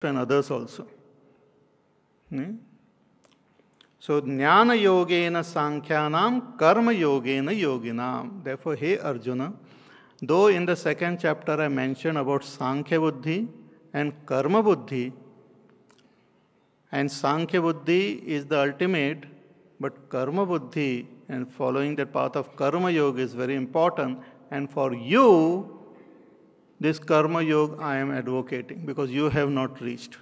and others also. So, Jnana Yogena Sankhyanam, Karma Yogena Yoginam. Therefore, hey Arjuna, though in the second chapter I mentioned about Sankhya Buddhi and Karma Buddhi, and Sankhya Buddhi is the ultimate, but Karma Buddhi and following the path of Karma Yoga is very important. And for you, this Karma Yoga I am advocating because you have not reached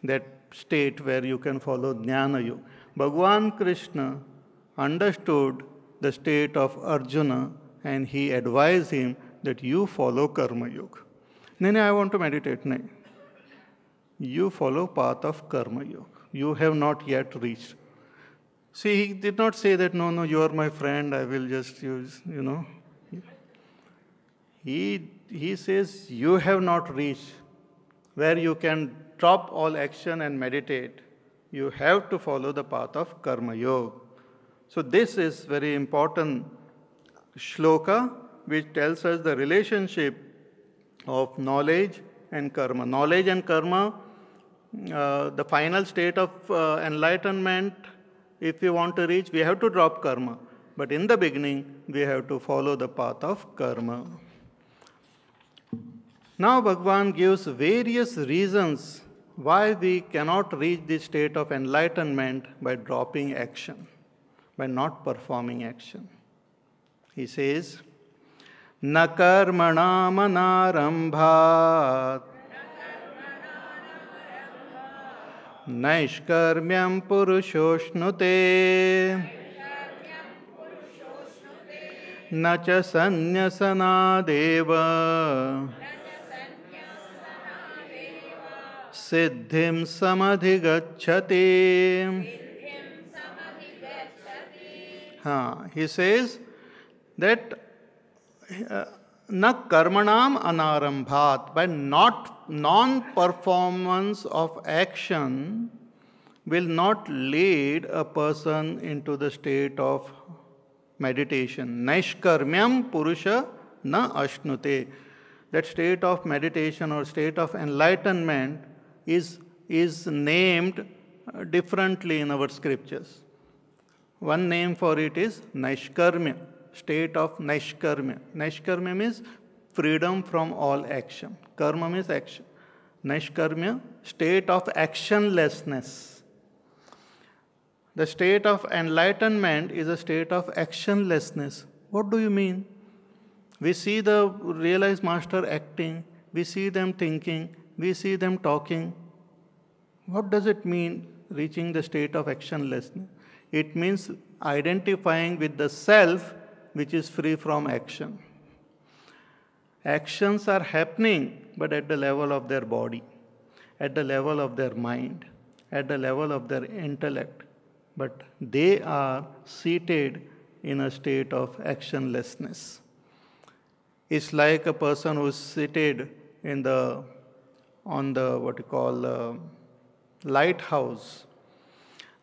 that state where you can follow Jnana Yoga. Bhagavan Krishna understood the state of Arjuna and he advised him that you follow Karma Yoga. No, I want to meditate. No. You follow path of Karma Yoga. You have not yet reached. See, he did not say that, no, you are my friend, I will just use, He says, you have not reached where you can drop all action and meditate. You have to follow the path of Karma Yoga. So this is very important shloka which tells us the relationship of knowledge and karma. Knowledge and karma, the final state of enlightenment, if we want to reach, we have to drop karma. But in the beginning, we have to follow the path of karma. Now Bhagavan gives various reasons why we cannot reach this state of enlightenment by dropping action, by not performing action. He says, Na karmana manarambhat Naishkarmyam purushoshnute Na cha sanyasana deva Siddhim samadhigacchati. He says that na karmanam anarambhat, by non-performance of action will not lead a person into the state of meditation. Naishkarmyam purusha na ashnute. That state of meditation or state of enlightenment is named differently in our scriptures. One name for it is Naishkarmya, state of Naishkarmya. Naishkarmya means freedom from all action. Karma means action. Naishkarmya, state of actionlessness. The state of enlightenment is a state of actionlessness. What do you mean? We see the realized master acting, we see them thinking, we see them talking. What does it mean, reaching the state of actionlessness? It means identifying with the self which is free from action. Actions are happening, but at the level of their body, at the level of their mind, at the level of their intellect. But they are seated in a state of actionlessness. It's like a person who is seated on the what you call lighthouse.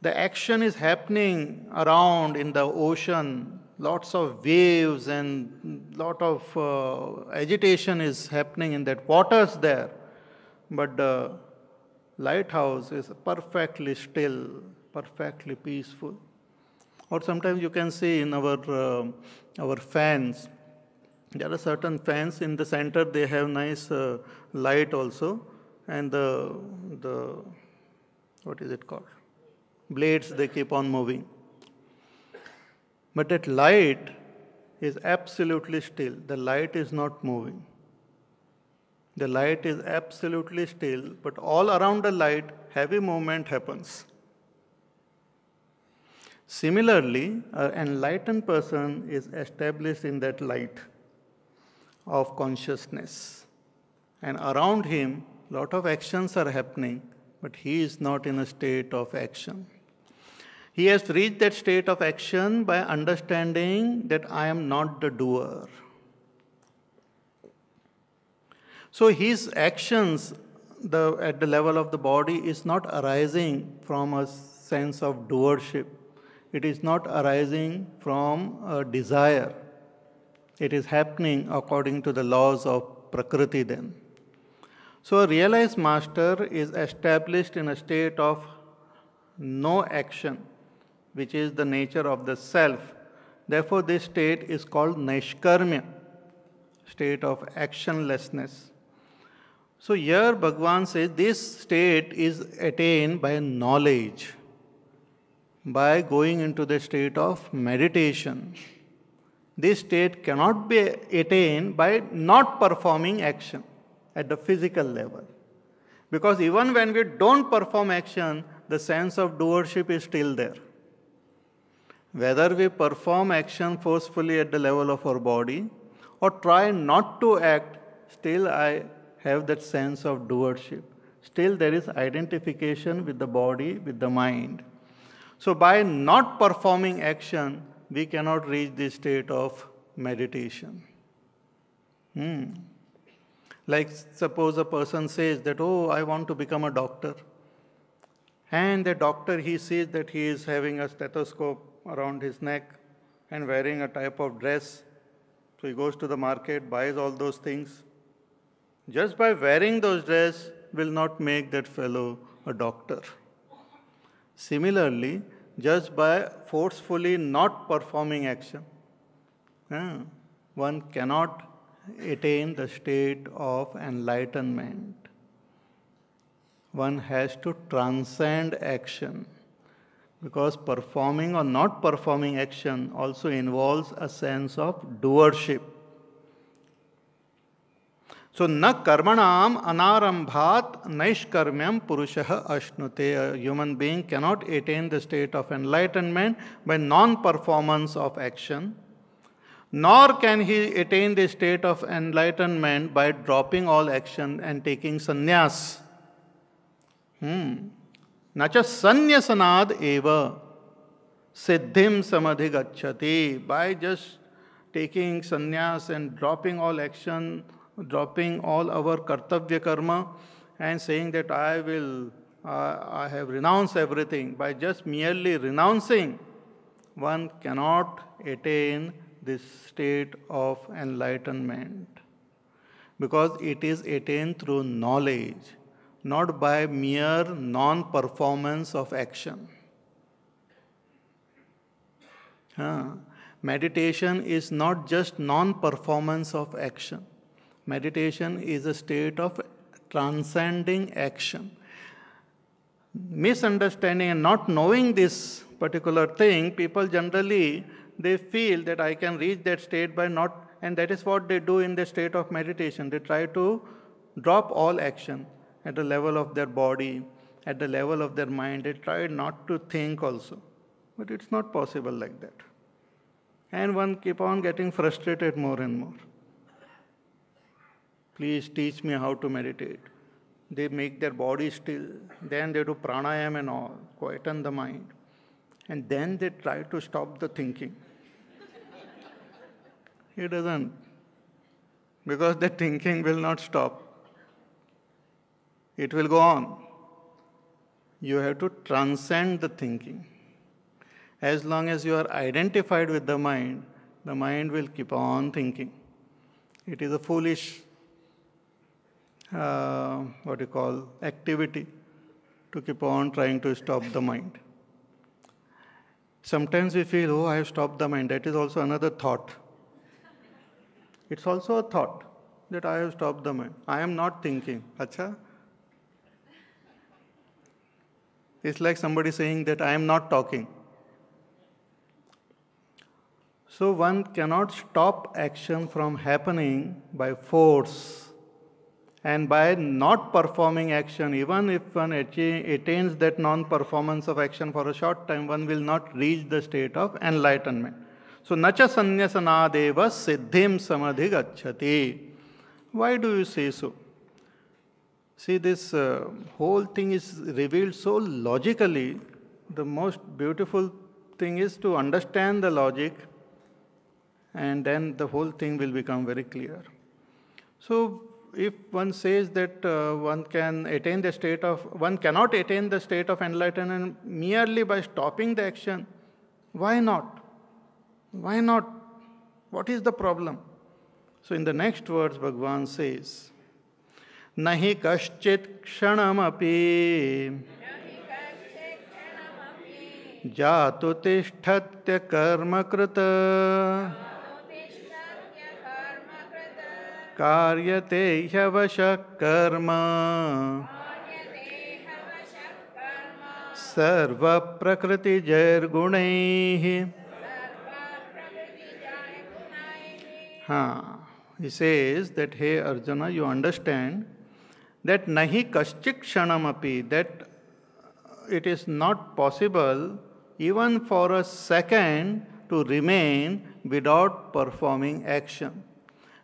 The action is happening around in the ocean. Lots of waves and lot of agitation is happening in that waters there. But the lighthouse is perfectly still, perfectly peaceful. Or sometimes you can see in our fans. There are certain fans in the center, they have nice light also, and the what is it called? Blades, they keep on moving. But that light is absolutely still. The light is not moving. The light is absolutely still, but all around the light, heavy movement happens. Similarly, an enlightened person is established in that light of consciousness. And around him, a lot of actions are happening, but he is not in a state of action. He has reached that state of action by understanding that I am not the doer. So his actions at the level of the body is not arising from a sense of doership. It is not arising from a desire. It is happening according to the laws of Prakriti then. So a realized master is established in a state of no action, which is the nature of the self. Therefore, this state is called Naishkarmya, state of actionlessness. So here Bhagavan says this state is attained by knowledge, by going into the state of meditation. This state cannot be attained by not performing action at the physical level. Because even when we don't perform action, the sense of doership is still there. Whether we perform action forcefully at the level of our body or try not to act, still I have that sense of doership. Still there is identification with the body, with the mind. So by not performing action, we cannot reach this state of meditation. Like suppose a person says that, oh, I want to become a doctor. And the doctor, he sees that he is having a stethoscope around his neck and wearing a type of dress. So he goes to the market, buys all those things. Just by wearing those dresses will not make that fellow a doctor. Similarly, just by forcefully not performing action, one cannot attain the state of enlightenment. One has to transcend action, because performing or not performing action also involves a sense of doership. So, na karmanam anarambhat naishkarmyam purushah ashnute. A human being cannot attain the state of enlightenment by non-performance of action, nor can he attain the state of enlightenment by dropping all action and taking sannyas. Nacha sanyasanad eva siddhim samadhigacchati. By just taking sannyas and dropping all action, dropping all our kartavya karma and saying that I have renounced everything, by just merely renouncing, one cannot attain this state of enlightenment, because it is attained through knowledge, not by mere non-performance of action. Meditation is not just non-performance of action. Meditation is a state of transcending action. Misunderstanding and not knowing this particular thing, people generally, they feel that I can reach that state by not, and that is what they do in the state of meditation. They try to drop all action at the level of their body, at the level of their mind. They try not to think also. But it's not possible like that. And one keep on getting frustrated more and more. Please teach me how to meditate. They make their body still. Then they do pranayama and all, quieten the mind. And then they try to stop the thinking. It doesn't. Because the thinking will not stop. It will go on. You have to transcend the thinking. As long as you are identified with the mind will keep on thinking. It is a foolish activity to keep on trying to stop the mind. Sometimes we feel, oh, I have stopped the mind. That is also another thought. It's also a thought that I have stopped the mind. I am not thinking. Acha? It's like somebody saying that I am not talking. So one cannot stop action from happening by force. And by not performing action, even if one attains that non-performance of action for a short time, one will not reach the state of enlightenment. So, nacha sanyasanadeva siddhim samadhigacchati. Why do you say so? See, this whole thing is revealed so logically. The most beautiful thing is to understand the logic, and then the whole thing will become very clear. So, if one says that one cannot attain the state of enlightenment merely by stopping the action, why not? Why not? What is the problem? So in the next words, Bhagavan says, nahi kaschit kshanamapi jatu tishthatya karma krita karyate hyavashak karma sarva prakriti jair gunaihi. He says that, hey Arjuna, you understand that nahi kaschik kshanamapi, that it is not possible even for a second to remain without performing action.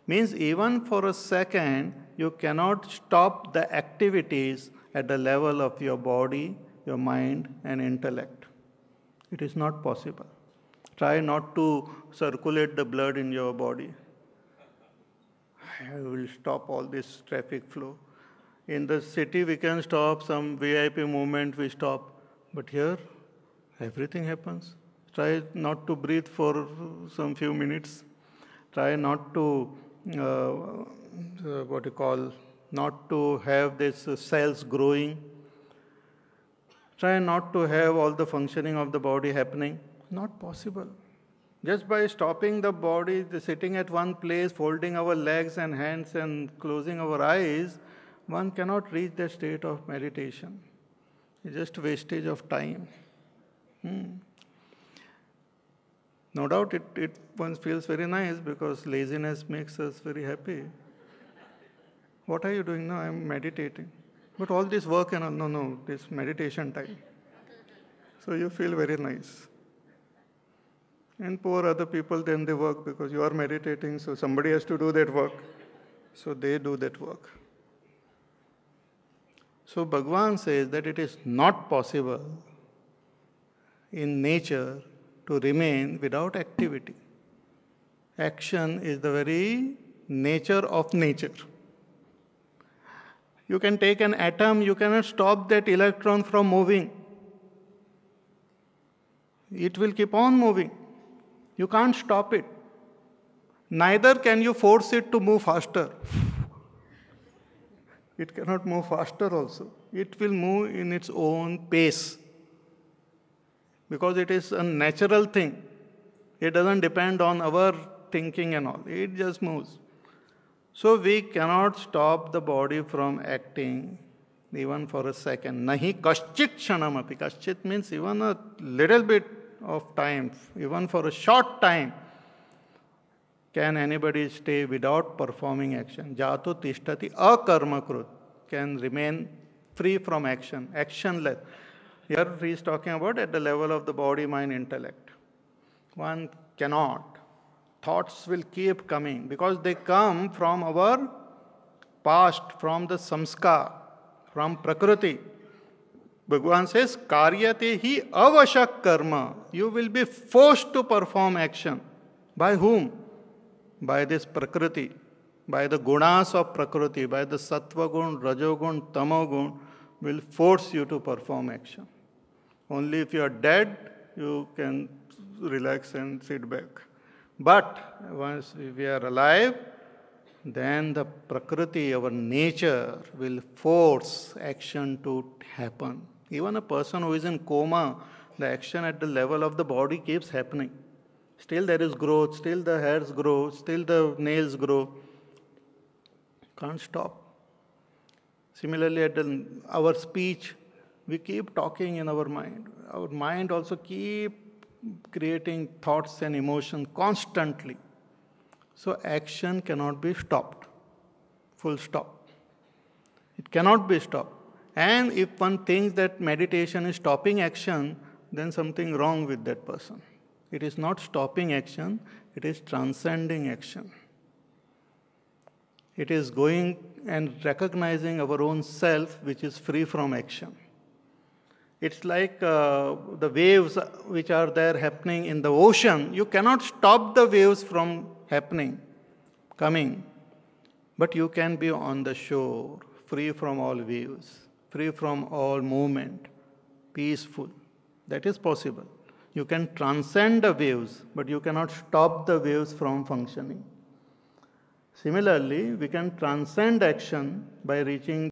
Means even for a second you cannot stop the activities at the level of your body, your mind and intellect. It is not possible. Try not to circulate the blood in your body. I will stop all this traffic flow. In the city we can stop some VIP movement, we stop. But here, everything happens. Try not to breathe for some few minutes. Try not to, not to have these cells growing. Try not to have all the functioning of the body happening. Not possible. Just by stopping the body, sitting at one place, folding our legs and hands and closing our eyes, one cannot reach that state of meditation. It's just wastage of time. No doubt it one feels very nice because laziness makes us very happy. What are you doing? No, I'm meditating. But all this work and no, this meditation time. So you feel very nice. And poor other people, then they work because you are meditating, so somebody has to do that work. So they do that work. So Bhagavan says that it is not possible in nature to remain without activity. Action is the very nature of nature. You can take an atom, you cannot stop that electron from moving. It will keep on moving. You can't stop it. Neither can you force it to move faster. It cannot move faster also. It will move in its own pace. Because it is a natural thing. It doesn't depend on our thinking and all. It just moves. So we cannot stop the body from acting even for a second. Nahi kaschit kshanamapi. Kaschit means even a little bit of time, even for a short time, can anybody stay without performing action. Jatu tishtati akarmakrut, can remain free from action, actionless. Here he is talking about at the level of the body, mind, intellect. One cannot. Thoughts will keep coming because they come from our past, from the samskar, from prakriti. Bhagavan says, karyate hi avashak karma. You will be forced to perform action. By whom? By this prakriti, by the gunas of prakriti, by the sattva gun, rajogun, tamogun, will force you to perform action. Only if you are dead, you can relax and sit back. But once we are alive, then the prakriti, our nature, will force action to happen. Even a person who is in coma, the action at the level of the body keeps happening. Still there is growth, still the hairs grow, still the nails grow. Can't stop. Similarly, at our speech, we keep talking in our mind. Our mind also keep creating thoughts and emotions constantly. So action cannot be stopped. Full stop. It cannot be stopped. And if one thinks that meditation is stopping action, then something wrong with that person. It is not stopping action, it is transcending action. It is going and recognizing our own self which is free from action. It's like the waves which are there happening in the ocean. You cannot stop the waves from happening, coming. But you can be on the shore, free from all waves, free from all movement, peaceful. That is possible. You can transcend the waves, but you cannot stop the waves from functioning. Similarly, we can transcend action by reaching